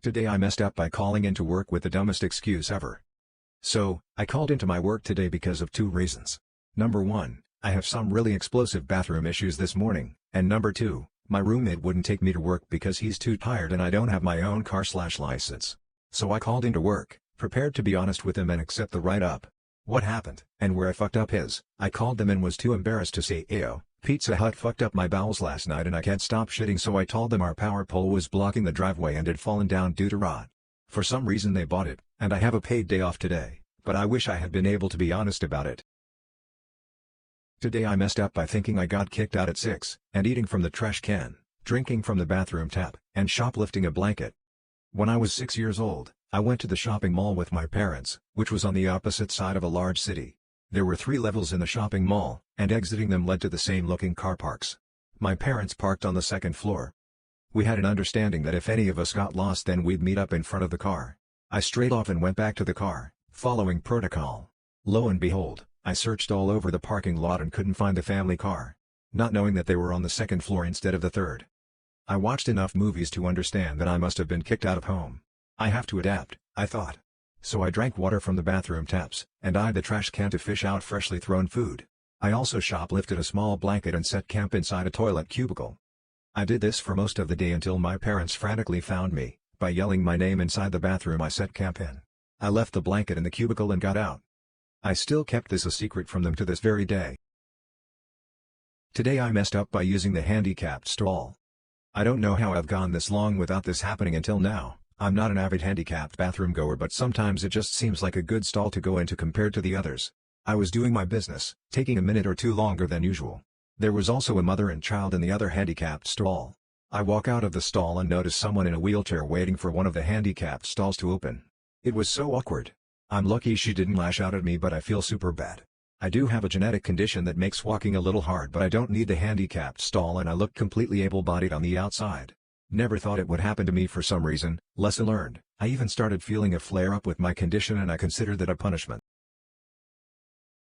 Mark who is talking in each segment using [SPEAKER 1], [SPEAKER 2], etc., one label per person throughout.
[SPEAKER 1] Today I messed up by calling into work with the dumbest excuse ever. So, I called into my work today because of two reasons. Number 1, I have some really explosive bathroom issues this morning, and number 2, my roommate wouldn't take me to work because he's too tired and I don't have my own car/license. So I called into work, prepared to be honest with him and accept the write-up. What happened, and where I fucked up is, I called them and was too embarrassed to say, "Ayo, Pizza Hut fucked up my bowels last night and I can't stop shitting," so I told them our power pole was blocking the driveway and had fallen down due to rot. For some reason they bought it, and I have a paid day off today, but I wish I had been able to be honest about it. Today I messed up by thinking I got kicked out at 6, and eating from the trash can, drinking from the bathroom tap, and shoplifting a blanket. When I was 6 years old, I went to the shopping mall with my parents, which was on the opposite side of a large city. There were 3 levels in the shopping mall, and exiting them led to the same-looking car parks. My parents parked on the second floor. We had an understanding that if any of us got lost then we'd meet up in front of the car. I straight off and went back to the car, following protocol. Lo and behold, I searched all over the parking lot and couldn't find the family car, not knowing that they were on the second floor instead of the third. I watched enough movies to understand that I must have been kicked out of home. I have to adapt, I thought. So I drank water from the bathroom taps, and eyed the trash can to fish out freshly thrown food. I also shoplifted a small blanket and set camp inside a toilet cubicle. I did this for most of the day until my parents frantically found me. By yelling my name inside the bathroom I set camp in. I left the blanket in the cubicle and got out. I still kept this a secret from them to this very day. Today I messed up by using the handicapped stall. I don't know how I've gone this long without this happening until now. I'm not an avid handicapped bathroom goer, but sometimes it just seems like a good stall to go into compared to the others. I was doing my business, taking a minute or two longer than usual. There was also a mother and child in the other handicapped stall. I walk out of the stall and notice someone in a wheelchair waiting for one of the handicapped stalls to open. It was so awkward. I'm lucky she didn't lash out at me, but I feel super bad. I do have a genetic condition that makes walking a little hard, but I don't need the handicapped stall and I look completely able-bodied on the outside. Never thought it would happen to me for some reason. Lesson learned. I even started feeling a flare-up with my condition and I considered that a punishment.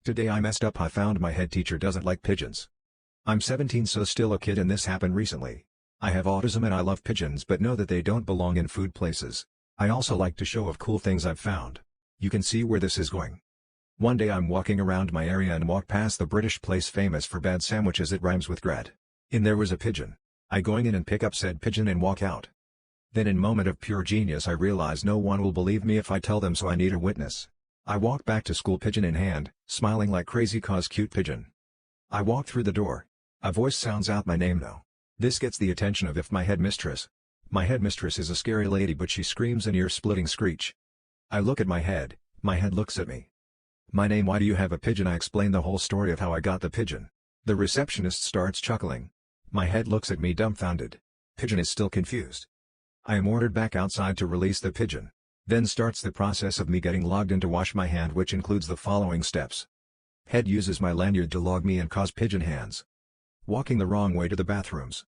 [SPEAKER 1] Today I messed up. I found my head teacher doesn't like pigeons. I'm 17, so still a kid, and this happened recently. I have autism and I love pigeons but know that they don't belong in food places. I also like to show off cool things I've found. You can see where this is going. One day I'm walking around my area and walk past the British place famous for bad sandwiches. It rhymes with Gret. In there was a pigeon. I going in and pick up said pigeon and walk out. Then in moment of pure genius I realize no one will believe me if I tell them, so I need a witness. I walk back to school pigeon in hand, smiling like crazy cause cute pigeon. I walk through the door. A voice sounds out my name though. This gets the attention of my headmistress. My headmistress is a scary lady, but she screams an ear-splitting screech. I look at my head looks at me. "My name, why do you have a pigeon?" I explain the whole story of how I got the pigeon. The receptionist starts chuckling. My head looks at me dumbfounded. Pigeon is still confused. I am ordered back outside to release the pigeon. Then starts the process of me getting logged in to wash my hand, which includes the following steps. Head uses my lanyard to log me and cause pigeon hands. Walking the wrong way to the bathrooms.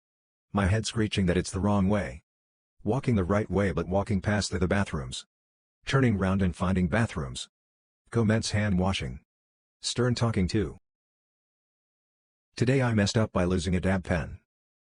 [SPEAKER 1] My head screeching that it's the wrong way. Walking the right way but walking past the bathrooms. Turning round and finding bathrooms. Commence hand washing. Stern talking too. Today I messed up by losing a dab pen.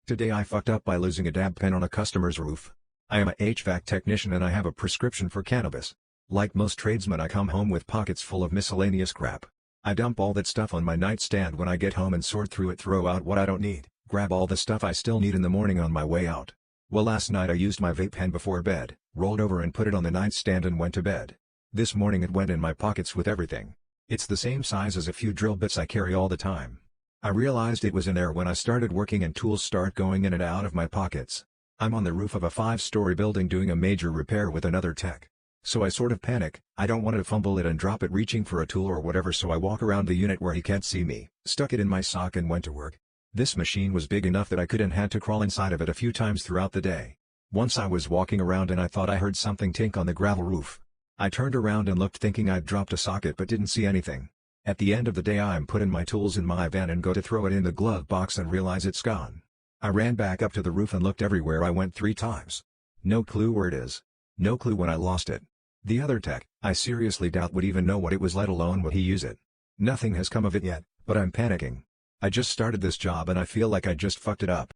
[SPEAKER 1] Today I fucked up by losing a dab pen on a customer's roof. I am a HVAC technician and I have a prescription for cannabis. Like most tradesmen I come home with pockets full of miscellaneous crap. I dump all that stuff on my nightstand when I get home and sort through it, throw out what I don't need, grab all the stuff I still need in the morning on my way out. Well, last night I used my vape pen before bed, rolled over and put it on the nightstand and went to bed. This morning it went in my pockets with everything. It's the same size as a few drill bits I carry all the time. I realized it was in there when I started working and tools start going in and out of my pockets. I'm on the roof of a 5-story building doing a major repair with another tech. So I sort of panic. I don't want to fumble it and drop it reaching for a tool or whatever, so I walk around the unit where he can't see me, stuck it in my sock and went to work. This machine was big enough that I could and had to crawl inside of it a few times throughout the day. Once I was walking around and I thought I heard something tink on the gravel roof. I turned around and looked thinking I'd dropped a socket but didn't see anything. At the end of the day I'm putting my tools in my van and go to throw it in the glove box and realize it's gone. I ran back up to the roof and looked everywhere. I went 3 times. No clue where it is. No clue when I lost it. The other tech, I seriously doubt would even know what it was, let alone would he use it. Nothing has come of it yet, but I'm panicking. I just started this job and I feel like I just fucked it up.